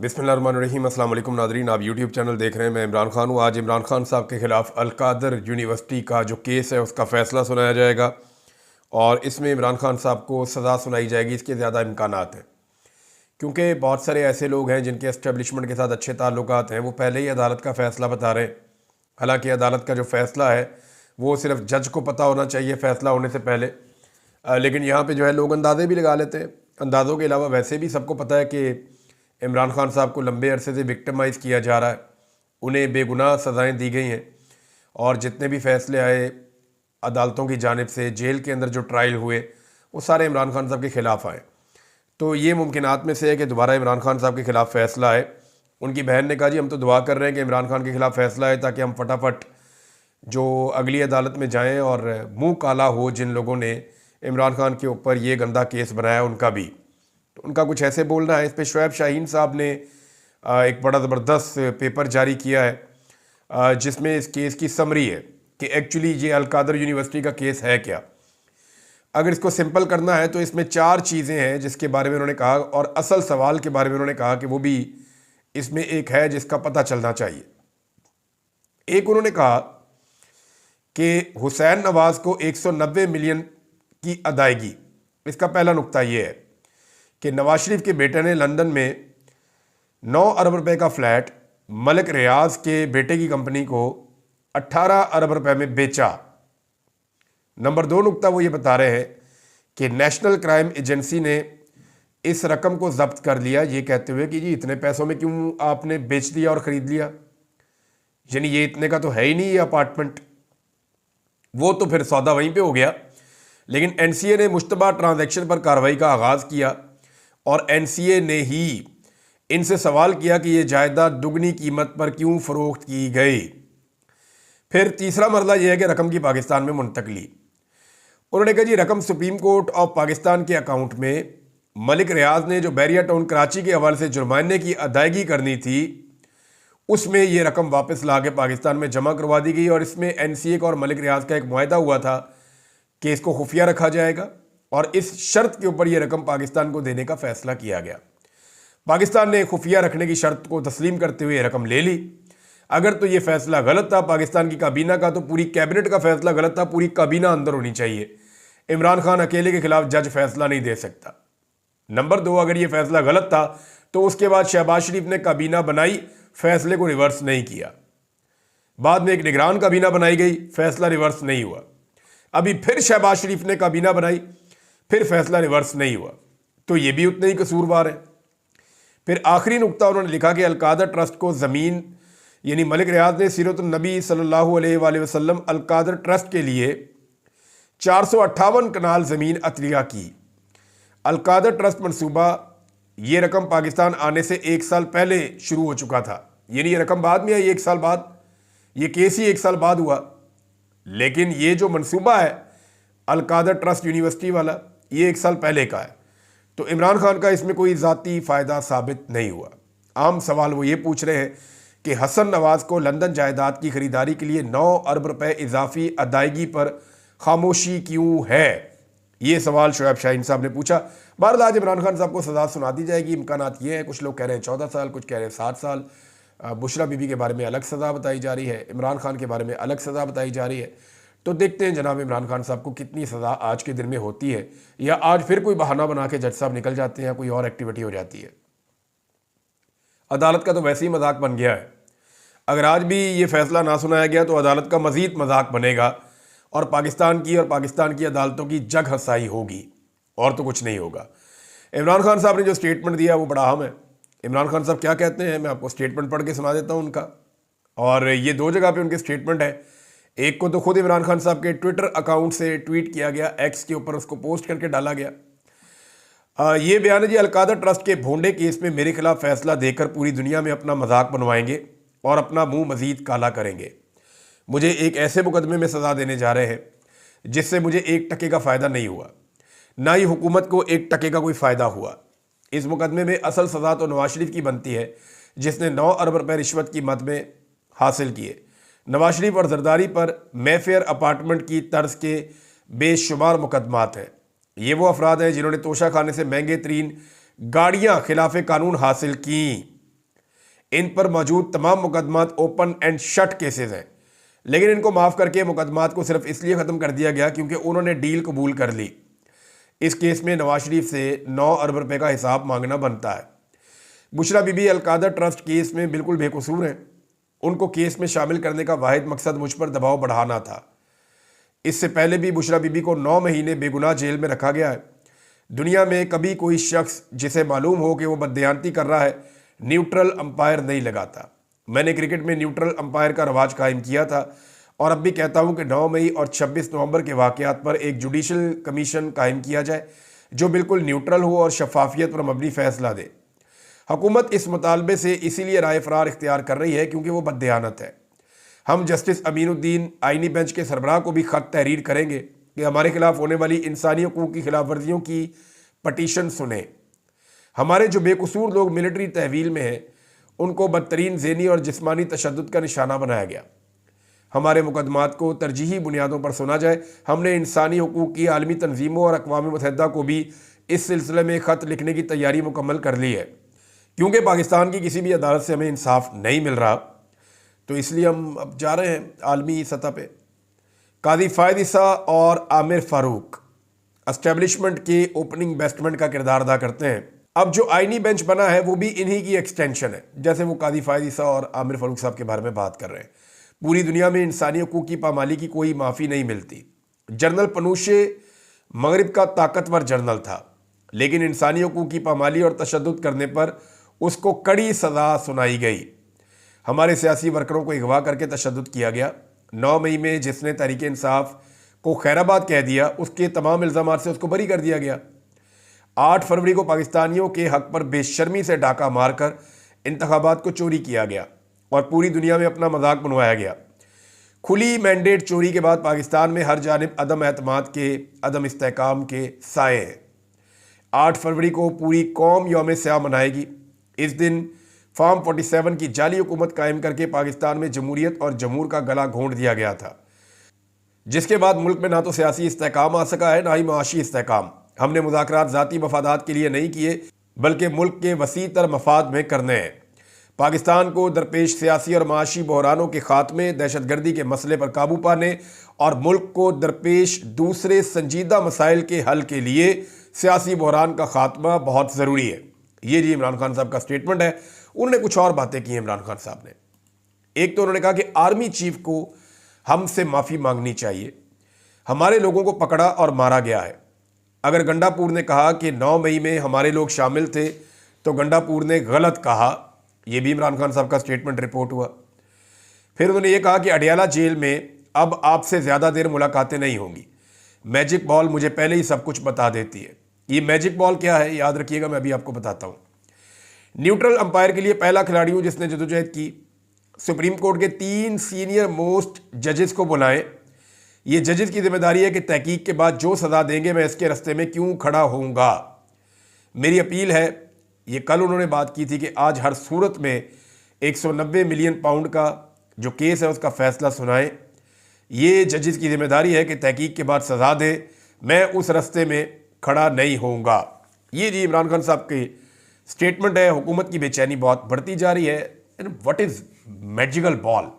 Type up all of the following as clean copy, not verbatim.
बिस्मिल्लाहिर्रहमानिर्रहीम। अस्सलाम वालेकुम नादरीन, आप यूट्यूब चैनल देख रहे हैं। मैं इमरान खान हूँ। आज इमरान खान साहब के ख़िलाफ़ अल-कादर यूनिवर्सिटी का जो केस है उसका फ़ैसला सुनाया जाएगा और इसमें इमरान खान साहब को सज़ा सुनाई जाएगी। इसके ज़्यादा इम्कानात हैं क्योंकि बहुत सारे ऐसे लोग हैं जिनके एस्टेब्लिशमेंट के साथ अच्छे ताल्लुकात हैं, वो पहले ही अदालत का फ़ैसला बता रहे हैं। हालांकि अदालत का जो फ़ैसला है वो सिर्फ जज को पता होना चाहिए फ़ैसला होने से पहले, लेकिन यहाँ पे जो है लोग अंदाज़े भी लगा लेते हैं। अंदाज़ों के अलावा वैसे भी सबको पता है कि इमरान खान साहब को लंबे अरसे से विक्टिमाइज़ किया जा रहा है, उन्हें बेगुनाह सज़ाएँ दी गई हैं और जितने भी फ़ैसले आए अदालतों की जानिब से, जेल के अंदर जो ट्रायल हुए, वो सारे इमरान खान साहब के ख़िलाफ़ आए। तो ये मुमकिनात में से है कि दोबारा इमरान खान साहब के ख़िलाफ़ फ़ैसला आए। उनकी बहन ने कहा जी हम तो दुआ कर रहे हैं कि इमरान खान के ख़िलाफ़ फ़ैसला आए ताकि हम फटाफट जो अगली अदालत में जाएं और मुंह काला हो जिन लोगों ने इमरान खान के ऊपर ये गंदा केस बनाया उनका भी। तो उनका कुछ ऐसे बोलना है। इस पर शुएब शाहीन साहब ने एक बड़ा ज़बरदस्त पेपर जारी किया है जिसमें इस केस की समरी है कि एक्चुअली ये अल-कादर यूनिवर्सिटी का केस है क्या। अगर इसको सिंपल करना है तो इसमें 4 चीज़ें हैं जिसके बारे में उन्होंने कहा और असल सवाल के बारे में उन्होंने कहा कि वो भी इसमें एक है जिसका पता चलना चाहिए। एक उन्होंने कहा कि हुसैन नवाज़ को 190 मिलियन की अदायगी। इसका पहला नुक्ता ये है कि नवाज शरीफ के बेटे ने लंदन में 9 अरब रुपए का फ्लैट मलिक रियाज के बेटे की कंपनी को 18 अरब रुपए में बेचा। नंबर 2 नुक्ता वो ये बता रहे हैं कि नेशनल क्राइम एजेंसी ने इस रकम को जब्त कर लिया, ये कहते हुए कि जी इतने पैसों में क्यों आपने बेच दिया और ख़रीद लिया, यानी ये इतने का तो है ही नहीं ये अपार्टमेंट। वो तो फिर सौदा वहीं पे हो गया। लेकिन एनसीए ने मुश्तबा ट्रांजैक्शन पर कार्रवाई का आगाज़ किया और एनसीए ने ही इनसे सवाल किया कि ये जायदाद दुगनी कीमत पर क्यों फ़रोख्त की गई। फिर तीसरा मरला यह है कि रकम की पाकिस्तान में मुंतकली। उन्होंने कहा जी रकम सुप्रीम कोर्ट ऑफ पाकिस्तान के अकाउंट में मलिक रियाज ने जो बैरिया टाउन कराची के हवाले से जुर्माने की अदायगी करनी थी उसमें ये रकम वापस ला के पाकिस्तान में जमा करवा दी गई और इसमें एनसीए का और मलिक रियाज का एक मुआहदा हुआ था कि इसको खुफिया रखा जाएगा और इस शर्त के ऊपर यह रकम पाकिस्तान को देने का फैसला किया गया। पाकिस्तान ने खुफिया रखने की शर्त को तस्लीम करते हुए रकम ले ली। अगर तो ये फैसला गलत था पाकिस्तान की काबीना का, तो पूरी कैबिनेट का फैसला गलत था, पूरी काबीना अंदर होनी चाहिए। इमरान खान अकेले के खिलाफ जज फैसला नहीं दे सकता। नंबर 2, अगर ये फैसला गलत था तो उसके बाद शहबाज शरीफ ने काबीना बनाई, फैसले को रिवर्स नहीं किया। बाद में एक निगरान काबीना बनाई गई, फैसला रिवर्स नहीं हुआ। अभी फिर शहबाज शरीफ ने काबीना बनाई, फिर फैसला रिवर्स नहीं हुआ। तो ये भी उतने ही कसूरवार है। फिर आखिरी नुक्ता उन्होंने लिखा कि अल-कादर ट्रस्ट को ज़मीन, यानी मलिक रियाज ने सीरत नबी सल्लल्लाहु अलैहि वसल्लम अल-कादर ट्रस्ट के लिए 458 कनाल ज़मीन अतलिया की। अल-कादर ट्रस्ट मनसूबा, ये रकम पाकिस्तान आने से 1 साल पहले शुरू हो चुका था, यानी ये रकम बाद में आई 1 साल बाद, ये केस ही 1 साल बाद हुआ। लेकिन ये जो मनसूबा है अल-कादर ट्रस्ट यूनिवर्सिटी वाला, ये 1 साल पहले का है। तो इमरान खान का इसमें कोई ज़ाती फ़ायदा साबित नहीं हुआ। आम सवाल वो ये पूछ रहे हैं कि हसन नवाज़ को लंदन जायदाद की ख़रीदारी के लिए 9 अरब रुपए इजाफी अदायगी पर खामोशी क्यों है, ये सवाल शुएब शाहीन साहब ने पूछा। बहरहाल आज इमरान खान साहब को सज़ा सुना दी जाएगी। इम्कानात ये हैं, कुछ लोग कह रहे हैं 14 साल, कुछ कह रहे हैं 7 साल। बुशरा बीबी के बारे में अलग सज़ा बताई जा रही है, इमरान खान के बारे में अलग सज़ा बताई जा रही है। तो देखते हैं जनाब इमरान खान साहब को कितनी सज़ा आज के दिन में होती है, या आज फिर कोई बहाना बना के जज साहब निकल जाते हैं या कोई और एक्टिविटी हो जाती है। अदालत का तो वैसे ही मजाक बन गया है। अगर आज भी ये फैसला ना सुनाया गया तो अदालत का मज़ीद मजाक बनेगा और पाकिस्तान की अदालतों की जग हंसाई होगी, और तो कुछ नहीं होगा। इमरान खान साहब ने जो स्टेटमेंट दिया वो बड़ा अहम है। इमरान खान साहब क्या कहते हैं, मैं आपको स्टेटमेंट पढ़ के सुना देता हूँ उनका। और ये 2 जगह पे उनके स्टेटमेंट है। एक को तो खुद इमरान खान साहब के ट्विटर अकाउंट से ट्वीट किया गया, एक्स के ऊपर उसको पोस्ट करके डाला गया। ये बयान है जी, अल-कादर ट्रस्ट के भोंडे केस में मेरे खिलाफ फैसला देकर पूरी दुनिया में अपना मजाक बनवाएंगे और अपना मुंह मजीद काला करेंगे। मुझे एक ऐसे मुकदमे में सज़ा देने जा रहे हैं जिससे मुझे 1 टके का फ़ायदा नहीं हुआ, ना ही हुकूमत को 1 टके का कोई फ़ायदा हुआ। इस मुकदमे में असल सज़ा तो नवाज शरीफ की बनती है जिसने 9 अरब रुपए रिश्वत की मद में हासिल किए। नवाज शरीफ और जरदारी पर मेफेयर अपार्टमेंट की तर्ज के बेशुमार मुकदमात हैं। ये वो अफराद हैं जिन्होंने तोशा खाने से महंगे तरीन गाड़ियाँ खिलाफ कानून हासिल की। इन पर मौजूद तमाम मुकदमात ओपन एंड शट केसेस हैं, लेकिन इनको माफ़ करके मुकदमात को सिर्फ इसलिए ख़त्म कर दिया गया क्योंकि उन्होंने डील कबूल कर ली। इस केस में नवाज शरीफ से 9 अरब रुपए का हिसाब मांगना बनता है। बुशरा बीबी अलकादर ट्रस्ट केस में बिल्कुल बेकसूर हैं। उनको केस में शामिल करने का वाहिद मकसद मुझ पर दबाव बढ़ाना था। इससे पहले भी बुशरा बीबी को 9 महीने बेगुनाह जेल में रखा गया है। दुनिया में कभी कोई शख्स जिसे मालूम हो कि वो बददियानती कर रहा है न्यूट्रल अंपायर नहीं लगाता। मैंने क्रिकेट में न्यूट्रल अंपायर का रवाज कायम किया था और अब भी कहता हूं कि 9 मई और 26 नवंबर के वाक़यात पर एक जुडिशल कमीशन कायम किया जाए जो बिल्कुल न्यूट्रल हो और शफाफियत पर मबनी फैसला दे। हुकूमत इस मुतालबे से इसीलिए राय फरार इख्तियार कर रही है क्योंकि वो बददियानत है। हम जस्टिस अमीनुद्दीन आइनी बेंच के सरबराह को भी ख़त तहरीर करेंगे कि हमारे खिलाफ होने वाली इंसानी हकूक़ की खिलाफ वर्जियों की पटिशन सुने। हमारे जो बेकसूर लोग मिलिट्री तहवील में हैं उनको बदतरीन ज़हनी और जिस्मानी तशद्दुद का निशाना बनाया गया। हमारे मुकदमात को तरजीही बुनियादों पर सुना जाए। हमने इंसानी हकूक़ की आलमी तंजीमों और अक़वाम मुत्तहिदा को भी इस सिलसिले में ख़त लिखने की तैयारी मुकम्मल कर ली है। क्योंकि पाकिस्तान की किसी भी अदालत से हमें इंसाफ नहीं मिल रहा, तो इसलिए हम अब जा रहे हैं आलमी सतह पे। कादी फ़ायद ईसा और आमिर फ़ारूक एस्टेब्लिशमेंट के ओपनिंग बेस्टमेंट का किरदार अदा करते हैं। अब जो आइनी बेंच बना है वो भी इन्हीं की एक्सटेंशन है, जैसे वो कादी फ़ायद ईसा और आमिर फ़ारूक साहब के बारे में बात कर रहे हैं। पूरी दुनिया में इंसानी हकूक़ की पामाली की कोई माफ़ी नहीं मिलती। जनरल पनूशे मगरिब का ताकतवर जनरल था, लेकिन इंसानी हकूक़ की पामाली और तशद्दुद करने पर उसको कड़ी सज़ा सुनाई गई। हमारे सियासी वर्करों को अगवा करके तशद्दुद किया गया। 9 मई में जिसने तहरीक इंसाफ को खैराबाद कह दिया उसके तमाम इल्ज़ामात से उसको बरी कर दिया गया। 8 फरवरी को पाकिस्तानियों के हक पर बेशर्मी से डाका मारकर इंतखाबात को चोरी किया गया और पूरी दुनिया में अपना मजाक बनवाया गया। खुली मैंडेट चोरी के बाद पाकिस्तान में हर जानिब अदम एतमाद के, अदम इस्तेहकाम के साए हैं। 8 फरवरी को पूरी कौम यौम स्याह मनाएगी। इस दिन फार्म 47 की जाली हुकूमत कायम करके पाकिस्तान में जमहूरियत और जमहूर का गला घोंट दिया गया था, जिसके बाद मुल्क में ना तो सियासी इस्तेहकाम आ सका है ना ही माशी इस्तेहकाम। हमने मुज़ाकरात ज़ाती मफादात के लिए नहीं किए बल्कि मुल्क के वसी तर मफाद में करने हैं। पाकिस्तान को दरपेश सियासी और माशी बहरानों के खात्मे, दहशतगर्दी के मसले पर काबू पाने और मुल्क को दरपेश दूसरे संजीदा मसाइल के हल के लिए सियासी बहरान का खात्मा बहुत ज़रूरी है। ये जी इमरान खान साहब का स्टेटमेंट है। उन्होंने कुछ और बातें की हैं इमरान खान साहब ने। एक तो उन्होंने कहा कि आर्मी चीफ को हमसे माफ़ी मांगनी चाहिए, हमारे लोगों को पकड़ा और मारा गया है। अगर गंडापुर ने कहा कि 9 मई में हमारे लोग शामिल थे तो गंडापुर ने गलत कहा। यह भी इमरान खान साहब का स्टेटमेंट रिपोर्ट हुआ। फिर उन्होंने ये कहा कि अडियाला जेल में अब आपसे ज़्यादा देर मुलाकातें नहीं होंगी। मैजिक बॉल मुझे पहले ही सब कुछ बता देती है। ये मैजिक बॉल क्या है याद रखिएगा, मैं अभी आपको बताता हूँ। न्यूट्रल अंपायर के लिए पहला खिलाड़ी हूँ जिसने जदोजहद की। सुप्रीम कोर्ट के 3 सीनियर मोस्ट जजेस को बुलाएं। ये जजेस की जिम्मेदारी है कि तहकीक के बाद जो सज़ा देंगे मैं इसके रास्ते में क्यों खड़ा होऊंगा। मेरी अपील है, ये कल उन्होंने बात की थी कि आज हर सूरत में 190 मिलियन पाउंड का जो केस है उसका फैसला सुनाएं। ये जजेस की जिम्मेदारी है कि तहकीक के बाद सज़ा दें, मैं उस रास्ते में खड़ा नहीं होऊंगा। ये जी इमरान खान साहब के स्टेटमेंट है। हुकूमत की बेचैनी बहुत बढ़ती जा रही है। व्हाट इज़ मैजिकल बॉल,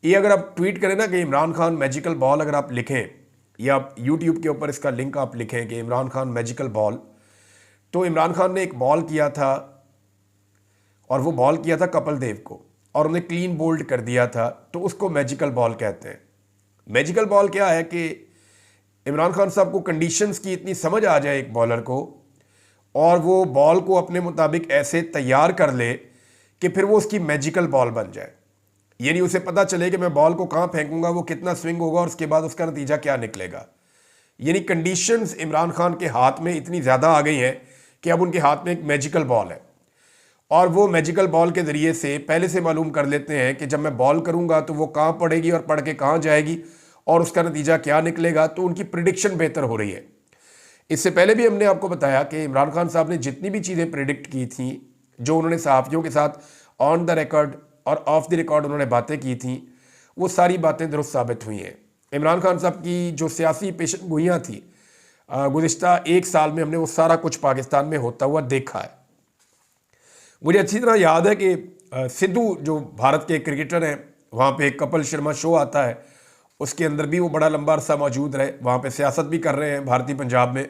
ये अगर आप ट्वीट करें ना कि इमरान खान मैजिकल बॉल, अगर आप लिखें या आप यूट्यूब के ऊपर इसका लिंक आप लिखें कि इमरान खान मैजिकल बॉल, तो इमरान खान ने एक बॉल किया था और वो बॉल किया था कपिल देव को और उन्हें क्लीन बोल्ड कर दिया था, तो उसको मैजिकल बॉल कहते हैं। मैजिकल बॉल क्या है कि इमरान खान साहब को कंडीशंस की इतनी समझ आ जाए एक बॉलर को और वो बॉल को अपने मुताबिक ऐसे तैयार कर ले कि फिर वो उसकी मैजिकल बॉल बन जाए। यानी उसे पता चले कि मैं बॉल को कहाँ फेंकूंगा, वो कितना स्विंग होगा और उसके बाद उसका नतीजा क्या निकलेगा। यानी कंडीशंस इमरान खान के हाथ में इतनी ज़्यादा आ गई हैं कि अब उनके हाथ में एक मैजिकल बॉल है और वो मैजिकल बॉल के ज़रिए से पहले से मालूम कर लेते हैं कि जब मैं बॉल करूँगा तो वो कहाँ पड़ेगी और पड़ के कहाँ जाएगी और उसका नतीजा क्या निकलेगा। तो उनकी प्रिडिक्शन बेहतर हो रही है। इससे पहले भी हमने आपको बताया कि इमरान खान साहब ने जितनी भी चीज़ें प्रिडिक्ट की थी, जो उन्होंने सहाफ़ियों के साथ ऑन द रिकॉर्ड और ऑफ द रिकॉर्ड उन्होंने बातें की थी, वो सारी बातें दुरुस्त साबित हुई हैं। इमरान खान साहब की जो सियासी पेशन गोइयाँ थी गुज़िश्ता 1 साल में, हमने वो सारा कुछ पाकिस्तान में होता हुआ देखा है। मुझे अच्छी तरह याद है कि सिद्धू जो भारत के क्रिकेटर हैं, वहाँ पे एक कपिल शर्मा शो आता है, उसके अंदर भी वो बड़ा लंबा अरसा मौजूद रहे, वहाँ पे सियासत भी कर रहे हैं भारतीय पंजाब में।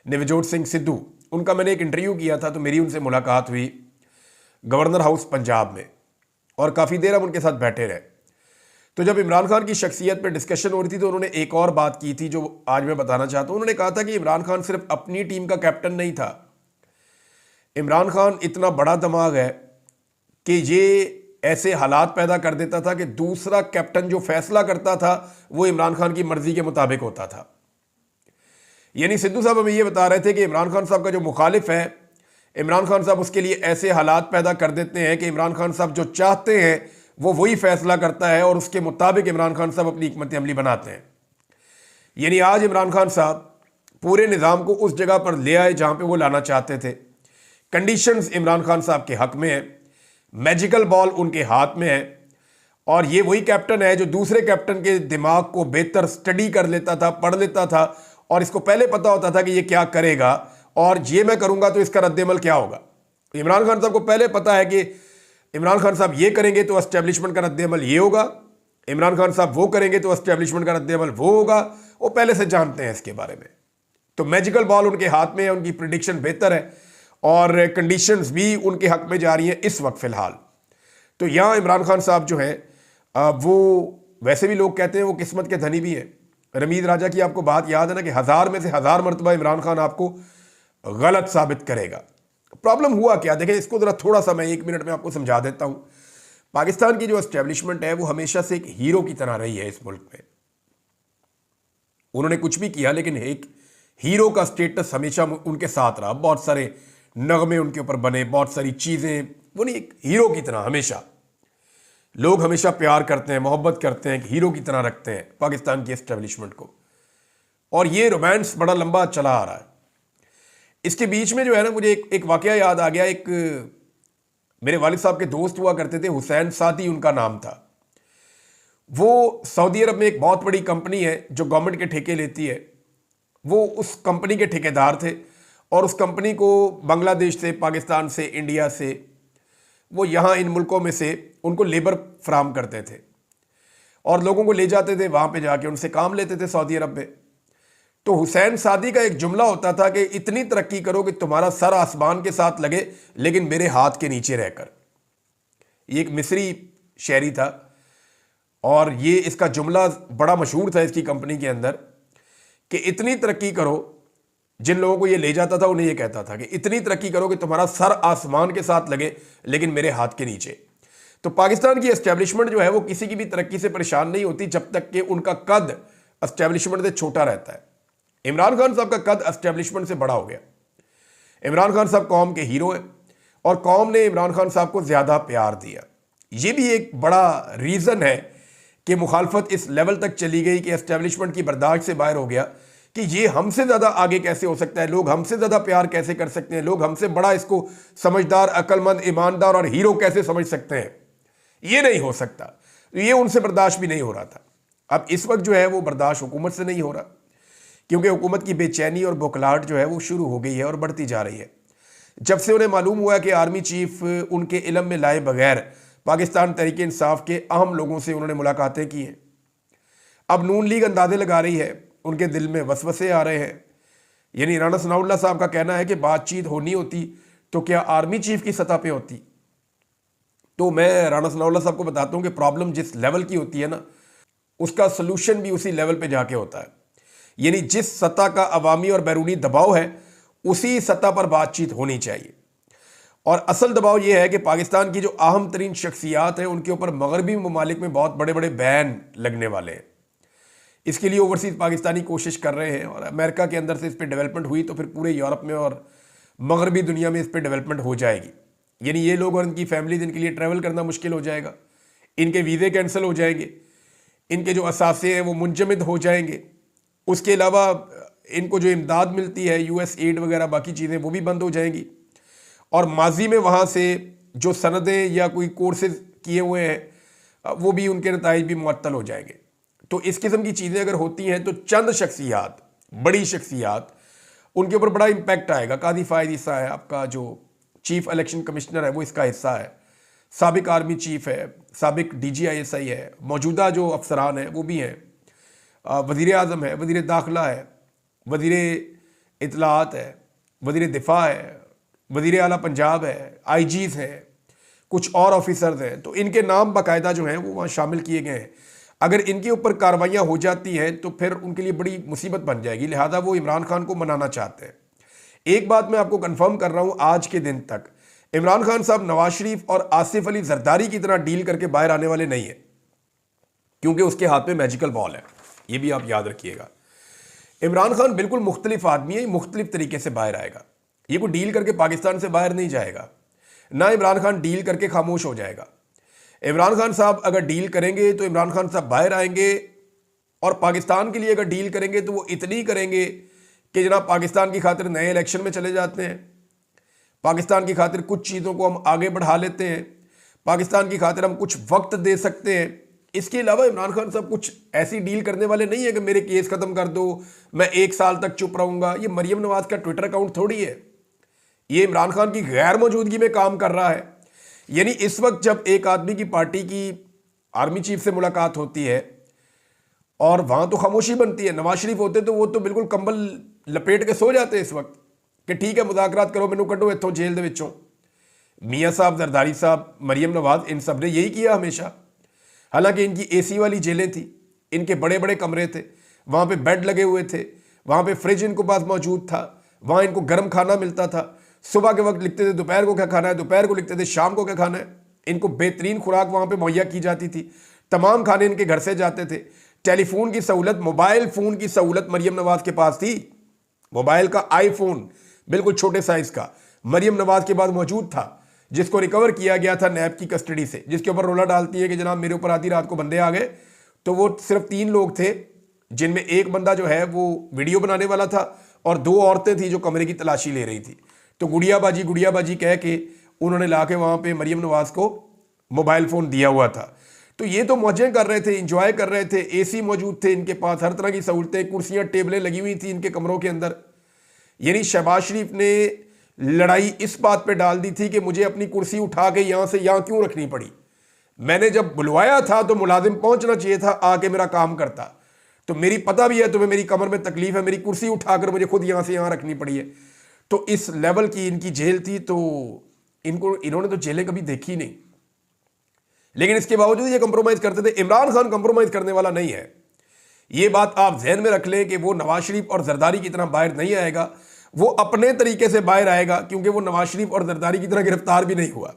नवजोत सिंह सिद्धू, उनका मैंने एक इंटरव्यू किया था, तो मेरी उनसे मुलाकात हुई गवर्नर हाउस पंजाब में, और काफ़ी देर हम उनके साथ बैठे रहे। तो जब इमरान खान की शख्सियत पे डिस्कशन हो रही थी तो उन्होंने एक और बात की थी जो आज मैं बताना चाहता हूँ। उन्होंने कहा था कि इमरान खान सिर्फ अपनी टीम का कैप्टन नहीं था, इमरान खान इतना बड़ा दिमाग है कि ये ऐसे हालात पैदा कर देता था कि दूसरा कैप्टन जो फैसला करता था वो इमरान खान की मर्जी के मुताबिक होता था। यानी सिद्धू साहब हमें ये बता रहे थे कि इमरान खान साहब का जो मुखालिफ है, इमरान खान साहब उसके लिए ऐसे हालात पैदा कर देते हैं कि इमरान खान साहब जो चाहते हैं वो वही फैसला करता है और उसके मुताबिक इमरान खान साहब अपनी हिकमत अमली बनाते हैं। यानी आज इमरान खान साहब पूरे निज़ाम को उस जगह पर ले आए जहां पे वो लाना चाहते थे। कंडीशंस इमरान खान साहब के हक में है, मैजिकल बॉल उनके हाथ में है, और ये वही कैप्टन है जो दूसरे कैप्टन के दिमाग को बेहतर स्टडी कर लेता था, पढ़ लेता था, और इसको पहले पता होता था कि ये क्या करेगा और ये मैं करूंगा तो इसका रद्देमल क्या होगा। इमरान खान साहब को पहले पता है कि इमरान खान साहब ये करेंगे तो एस्टेब्लिशमेंट का रद्देमल ये होगा, इमरान खान साहब वो करेंगे तो एस्टेब्लिशमेंट का रद्देमल वो होगा, वो पहले से जानते हैं इसके बारे में। तो मैजिकल बॉल उनके हाथ में है, उनकी प्रिडिक्शन बेहतर है और कंडीशंस भी उनके हक में जा रही हैं इस वक्त फ़िलहाल। तो यहाँ इमरान खान साहब जो हैं वो वैसे भी लोग कहते हैं वो किस्मत के धनी भी हैं। रमीज राजा की आपको बात याद है ना कि 1000 में से 1000 मरतबा इमरान खान आपको गलत साबित करेगा। प्रॉब्लम हुआ क्या, देखें इसको ज़रा थोड़ा सा मैं 1 मिनट में आपको समझा देता हूँ। पाकिस्तान की जो एस्टेब्लिशमेंट है वो हमेशा से एक हीरो की तरह रही है इस मुल्क में। उन्होंने कुछ भी किया लेकिन एक हीरो का स्टेटस हमेशा उनके साथ रहा। बहुत सारे नगमे उनके ऊपर बने, बहुत सारी चीज़ें, वो नहीं, एक हीरो की तरह हमेशा लोग हमेशा प्यार करते हैं, मोहब्बत करते हैं, एक हीरो की तरह रखते हैं पाकिस्तान की एस्टेब्लिशमेंट को। और ये रोमांस बड़ा लंबा चला आ रहा है। इसके बीच में जो है ना, मुझे एक वाकया याद आ गया। एक मेरे वालिद साहब के दोस्त हुआ करते थे, हुसैन सादी उनका नाम था। वो सऊदी अरब में एक बहुत बड़ी कंपनी है जो गवर्नमेंट के ठेके लेती है, वो उस कंपनी के ठेकेदार थे और उस कंपनी को बांग्लादेश से, पाकिस्तान से, इंडिया से, वो यहाँ इन मुल्कों में से उनको लेबर फ्राहम करते थे और लोगों को ले जाते थे, वहाँ पे जाके उनसे काम लेते थे सऊदी अरब में। तो हुसैन सादी का एक जुमला होता था कि इतनी तरक्की करो कि तुम्हारा सर आसमान के साथ लगे लेकिन मेरे हाथ के नीचे रहकर। ये एक मिस्री शायरी था और ये इसका जुमला बड़ा मशहूर था इसकी कंपनी के अंदर कि इतनी तरक्की करो, जिन लोगों को ये ले जाता था उन्हें ये कहता था कि इतनी तरक्की करो कि तुम्हारा सर आसमान के साथ लगे लेकिन मेरे हाथ के नीचे। तो पाकिस्तान की एस्टेब्लिशमेंट जो है वो किसी की भी तरक्की से परेशान नहीं होती जब तक कि उनका कद एस्टेब्लिशमेंट से छोटा रहता है। इमरान खान साहब का कद एस्टेब्लिशमेंट से बड़ा हो गया। इमरान खान साहब कौम के हीरो हैं और कौम ने इमरान खान साहब को ज़्यादा प्यार दिया। ये भी एक बड़ा रीज़न है कि मुखालफत इस लेवल तक चली गई कि एस्टेब्लिशमेंट की बर्दाश्त से बाहर हो गया कि ये हमसे ज़्यादा आगे कैसे हो सकता है, लोग हमसे ज़्यादा प्यार कैसे कर सकते हैं, लोग हमसे बड़ा इसको समझदार, अक्लमंद, ईमानदार और हीरो कैसे समझ सकते हैं। ये नहीं हो सकता। तो ये उनसे बर्दाश्त भी नहीं हो रहा था। अब इस वक्त जो है वो बर्दाश्त हुकूमत से नहीं हो रहा क्योंकि हुकूमत की बेचैनी और बौखलाहट जो है वो शुरू हो गई है और बढ़ती जा रही है। जब से उन्हें मालूम हुआ कि आर्मी चीफ उनके इल्म में लाए बगैर पाकिस्तान तहरीक इंसाफ के अहम लोगों से उन्होंने मुलाकातें की हैं। अब नून लीग अंदाजे लगा रही है, उनके दिल में वसवसे आ रहे हैं। यानी राणा सनाउल्लाह साहब का कहना है कि बातचीत होनी होती तो क्या आर्मी चीफ की सतह पे होती। तो मैं राणा सनाउल्लाह साहब को बताता हूँ कि प्रॉब्लम जिस लेवल की होती है ना, उसका सलूशन भी उसी लेवल पे जाके होता है। यानी जिस सतह का अवामी और बैरूनी दबाव है उसी सतह पर बातचीत होनी चाहिए। और असल दबाव यह है कि पाकिस्तान की जो अहम तरीन शख्सियात हैं उनके ऊपर मगरबी ममालिक में बहुत बड़े बड़े बैन लगने वाले हैं। इसके लिए ओवरसीज़ पाकिस्तानी कोशिश कर रहे हैं और अमेरिका के अंदर से इस पर डेवलपमेंट हुई तो फिर पूरे यूरोप में और मगरबी दुनिया में इस पर डेवलपमेंट हो जाएगी। यानी ये लोग और इनकी फैमिली इनके लिए ट्रैवल करना मुश्किल हो जाएगा, इनके वीज़े कैंसिल हो जाएंगे, इनके जो असासे हैं वो मुंजमद हो जाएंगे। उसके अलावा इनको जो इमदाद मिलती है, US एड वगैरह बाकी चीज़ें, वो भी बंद हो जाएंगी। और माजी में वहाँ से जो सनदें या कोई कोर्सेज किए हुए हैं वो भी, उनके नताइज भी मुअत्तल हो जाएंगे। तो इस किस्म की चीज़ें अगर होती हैं तो चंद शख्सियात, बड़ी शख्सियात, उनके ऊपर बड़ा इम्पैक्ट आएगा। कादी फायद हिस्सा है, आपका जो चीफ इलेक्शन कमिश्नर है वो इसका हिस्सा है, साबिक आर्मी चीफ है, साबिक DGISI है, मौजूदा जो अफसरान हैं वो भी हैं, वज़ीर आज़म है, वज़ीर दाखिला है, वज़ीर इत्तलाआत है, वज़ीर दिफा है, वज़ीर आला पंजाब है, IGs हैं, कुछ और ऑफिसर्स हैं। तो इनके नाम बाकायदा जो हैं वो वहाँ शामिल किए गए हैं। अगर इनके ऊपर कार्रवाइयाँ हो जाती हैं तो फिर उनके लिए बड़ी मुसीबत बन जाएगी, लिहाजा वो इमरान खान को मनाना चाहते हैं। एक बात मैं आपको कंफर्म कर रहा हूँ, आज के दिन तक इमरान खान साहब नवाज शरीफ और आसिफ अली जरदारी की तरह डील करके बाहर आने वाले नहीं है, क्योंकि उसके हाथ में मैजिकल बॉल है। ये भी आप याद रखिएगा। इमरान खान बिल्कुल मुख्तलिफ आदमी है, मुख्तलिफ तरीके से बाहर आएगा। ये कोई डील करके पाकिस्तान से बाहर नहीं जाएगा, ना इमरान खान डील करके खामोश हो जाएगा। इमरान खान साहब अगर डील करेंगे तो इमरान खान साहब बाहर आएंगे, और पाकिस्तान के लिए अगर डील करेंगे तो वो इतनी करेंगे कि जनाब पाकिस्तान की खातिर नए इलेक्शन में चले जाते हैं, पाकिस्तान की खातिर कुछ चीज़ों को हम आगे बढ़ा लेते हैं, पाकिस्तान की खातिर हम कुछ वक्त दे सकते हैं। इसके अलावा इमरान खान साहब कुछ ऐसी डील करने वाले नहीं है कि मेरे केस ख़त्म कर दो, मैं 1 साल तक चुप रहूँगा। ये मरीम नवाज का ट्विटर अकाउंट थोड़ी है, ये इमरान खान की गैर मौजूदगी में काम कर रहा है। यानी इस वक्त जब एक आदमी की पार्टी की आर्मी चीफ से मुलाकात होती है और वहाँ तो खामोशी बनती है, नवाज शरीफ होते तो वो तो बिल्कुल कंबल लपेट के सो जाते इस वक्त कि ठीक है मुज़ाकरात करो, मैनू कड्डो इत्थों जेल दे विचों। मियाँ साहब, जरदारी साहब, मरीम नवाज, इन सब ने यही किया हमेशा। हालांकि इनकी AC वाली जेलें थी, इनके बड़े बड़े कमरे थे, वहाँ पे बेड लगे हुए थे, वहाँ पे फ्रिज इनको पास मौजूद था, वहाँ इनको गर्म खाना मिलता था। सुबह के वक्त लिखते थे दोपहर को क्या खाना है, दोपहर को लिखते थे शाम को क्या खाना है। इनको बेहतरीन खुराक वहाँ पे मुहैया की जाती थी, तमाम खाने इनके घर से जाते थे। टेलीफोन की सहूलत, मोबाइल फ़ोन की सहूलत मरीम नवाज के पास थी। मोबाइल का iPhone बिल्कुल छोटे साइज़ का मरीम नवाज के पास मौजूद था, जिसको रिकवर किया गया था नैब की कस्टडी से, जिसके ऊपर रोला डालती है कि जनाब मेरे ऊपर आधी रात को बंदे आ गए। तो वो सिर्फ 3 लोग थे, जिनमें एक बंदा जो है वो वीडियो बनाने वाला था और 2 औरतें थी जो कमरे की तलाशी ले रही थी। तो गुड़िया बाजी कह के उन्होंने ला के वहाँ पे मरीम नवाज को मोबाइल फ़ोन दिया हुआ था। तो ये तो मौजें कर रहे थे, इंजॉय कर रहे थे, AC मौजूद थे इनके पास, हर तरह की सहूलतें, कुर्सियाँ टेबलें लगी हुई थी इनके कमरों के अंदर। यानी शहबाज शरीफ ने लड़ाई इस बात पे डाल दी थी कि मुझे अपनी कुर्सी उठा के यहाँ से यहाँ क्यों रखनी पड़ी। मैंने जब बुलवाया था तो मुलाजिम पहुँचना चाहिए था, आके मेरा काम करता। तो मेरी पता भी है तुम्हें मेरी कमर में तकलीफ है, मेरी कुर्सी उठाकर मुझे खुद यहाँ से यहाँ रखनी पड़ी है। तो इस लेवल की इनकी जेल थी। तो इन्होंने तो जेलें कभी देखी नहीं, लेकिन इसके बावजूद ये कंप्रोमाइज़ करते थे। इमरान खान कंप्रोमाइज़ करने वाला नहीं है, ये बात आप जहन में रख लें कि वो नवाज शरीफ और जरदारी की तरह बाहर नहीं आएगा, वो अपने तरीके से बाहर आएगा, क्योंकि वो नवाज शरीफ और जरदारी की तरह गिरफ्तार भी नहीं हुआ,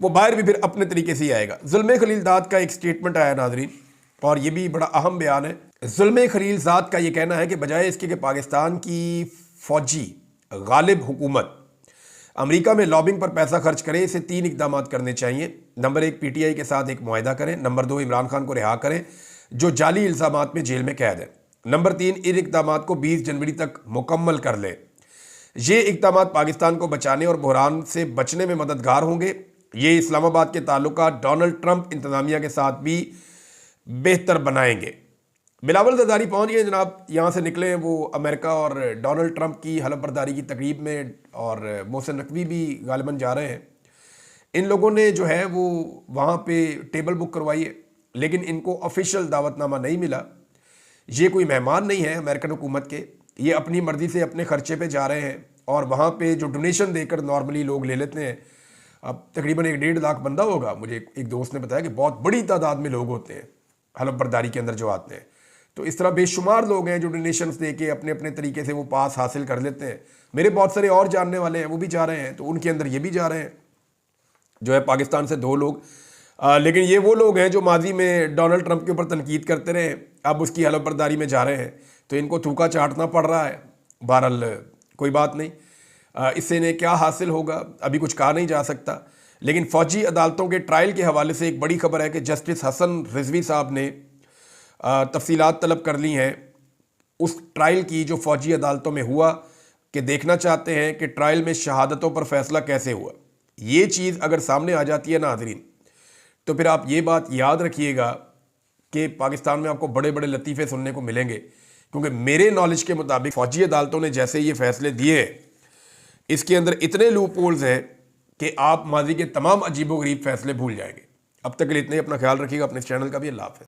वो बाहर भी फिर अपने तरीके से ही आएगा। जुल्मे खलीलजाद का एक स्टेटमेंट आया नाजरीन, और ये भी बड़ा अहम बयान है। जुल्मे खलीलजाद का ये कहना है कि बजाय इसके कि पाकिस्तान की फौजी गालिब हुकूमत अमेरिका में लॉबिंग पर पैसा खर्च करे, इसे 3 इकदाम करने चाहिए। नंबर 1, PTI के साथ एक मुआहदा करें। नंबर 2, इमरान खान को रिहा करें जो जाली इल्ज़ामात में जेल में कैद है। नंबर 3, इन इकदामात को 20 जनवरी तक मुकम्मल कर लें। ये इकदामात पाकिस्तान को बचाने और बहरान से बचने में मददगार होंगे। ये इस्लामाबाद के ताल्लुकात डोनाल्ड ट्रंप इंतज़ामिया के साथ भी बेहतर बनाएंगे। बिलावल जरदारी पहुँच गए जनाब, यहाँ से निकले वो अमेरिका और डोनाल्ड ट्रंप की हलफ बर्दारी की तकरीब में, और मोहसिन नकवी भी गालिबन जा रहे हैं। इन लोगों ने जो है वो वहाँ पे टेबल बुक करवाई है, लेकिन इनको ऑफिशियल दावतनामा नहीं मिला। ये कोई मेहमान नहीं है अमेरिकन हुकूमत के, ये अपनी मर्ज़ी से अपने खर्चे पे जा रहे हैं, और वहाँ पे जो डोनेशन देकर नॉर्मली लोग ले लेते हैं। अब तकरीबन 1-1.5 लाख बंदा होगा, मुझे एक दोस्त ने बताया कि बहुत बड़ी तादाद में लोग होते हैं हलफ बर्दारी के अंदर जो आते हैं। तो इस तरह बेशुमार लोग हैं जो डोनेशंस दे के अपने अपने तरीके से वो पास हासिल कर लेते हैं। मेरे बहुत सारे और जानने वाले हैं, वो भी जा रहे हैं, तो उनके अंदर ये भी जा रहे हैं जो है पाकिस्तान से 2 लोग। लेकिन ये वो लोग हैं जो माजी में डोनाल्ड ट्रंप के ऊपर तनकीद करते रहे, अब उसकी हलफ बर्दारी में जा रहे हैं, तो इनको थूका चाटना पड़ रहा है। बहरहाल कोई बात नहीं, इससे इन्हें क्या हासिल होगा अभी कुछ कहा नहीं जा सकता। लेकिन फ़ौजी अदालतों के ट्रायल के हवाले से एक बड़ी खबर है कि जस्टिस हसन रिजवी साहब ने तफसीलात तलब कर ली हैं उस ट्रायल की जो फ़ौजी अदालतों में हुआ, कि देखना चाहते हैं कि ट्रायल में शहादतों पर फैसला कैसे हुआ। ये चीज़ अगर सामने आ जाती है नाज़रीन, तो फिर आप ये बात याद रखिएगा कि पाकिस्तान में आपको बड़े बड़े लतीफ़े सुनने को मिलेंगे। क्योंकि मेरे नॉलेज के मुताबिक फ़ौजी अदालतों ने जैसे ये फ़ैसले दिए, इसके अंदर इतने लूप होल्स हैं कि आप माजी के तमाम अजीबोगरीब फैसले भूल जाएंगे। अब तक के लिए इतने ही, अपना ख्याल रखिएगा, अपने इस चैनल का भी। अल्लाह हाफ़िज़।